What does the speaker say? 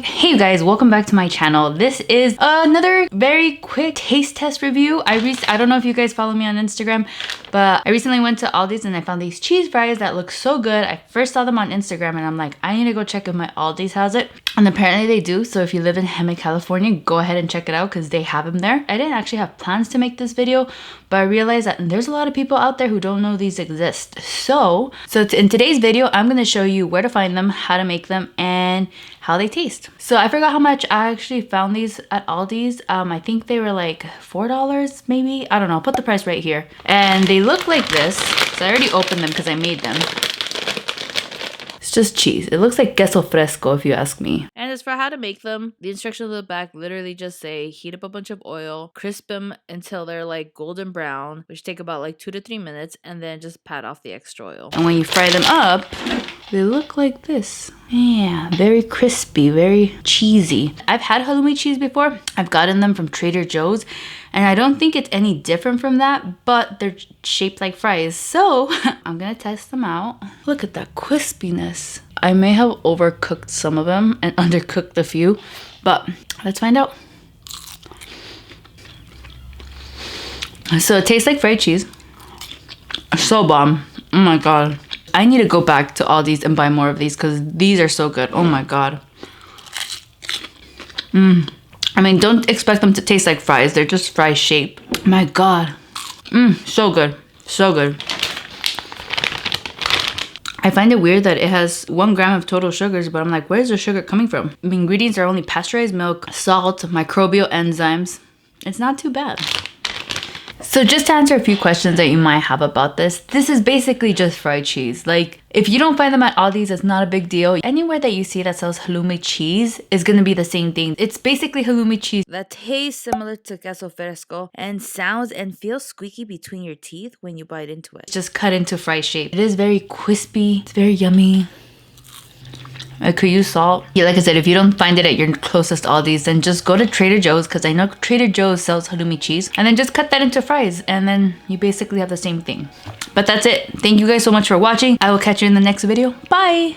Hey you guys, welcome back to my channel. This is another very quick taste test review. I don't know if you guys follow me on Instagram, but I recently went to ALDI'S and I found these cheese fries that look so good. I first saw them on Instagram and I'm like, I need to go check if my ALDI'S has it. And apparently they do. So if you live in Hemet, California, go ahead and check it out because they have them there. I didn't actually have plans to make this video, but I realized that there's a lot of people out there who don't know these exist. So in today's video, I'm going to show you where to find them, how to make them, and how they taste. So I forgot how much I actually found these at ALDI'S. I think they were like $4 maybe. I don't know. I'll put the price right here. And they look like this. So I already opened them because I made them. It's just cheese. It looks like queso fresco if you ask me. And as for how to make them, the instructions on the back literally just say heat up a bunch of oil, crisp them until they're like golden brown, which take about like 2 to 3 minutes, and then just pat off the extra oil. And when you fry them up, they look like this. Yeah, very crispy, very cheesy. I've had halloumi cheese before. I've gotten them from Trader Joe's, and I don't think it's any different from that, but they're shaped like fries. So I'm gonna test them out. Look at that crispiness. I may have overcooked some of them and undercooked a few, but let's find out. So it tastes like fried cheese. So bomb. Oh my god. I need to go back to ALDI'S and buy more of these because these are so good. Oh my god. I mean, don't expect them to taste like fries. They're just fry shape. My god. So good. So good. I find it weird that it has 1 gram of total sugars, but I'm like, where's the sugar coming from? The ingredients are only pasteurized milk, salt, microbial enzymes. It's not too bad. So just to answer a few questions that you might have about this is basically just fried cheese. Like, if you don't find them at ALDI'S, it's not a big deal. Anywhere that you see that sells halloumi cheese is gonna be the same thing. It's basically halloumi cheese that tastes similar to queso fresco and sounds and feels squeaky between your teeth when you bite into it. It's just cut into fry shape. It is very crispy. It's very yummy. I could use salt. Yeah, like I said, if you don't find it at your closest ALDI'S, then just go to Trader Joe's because I know Trader Joe's sells halloumi cheese. And then just cut that into fries and then you basically have the same thing. But that's it. Thank you guys so much for watching. I will catch you in the next video. Bye!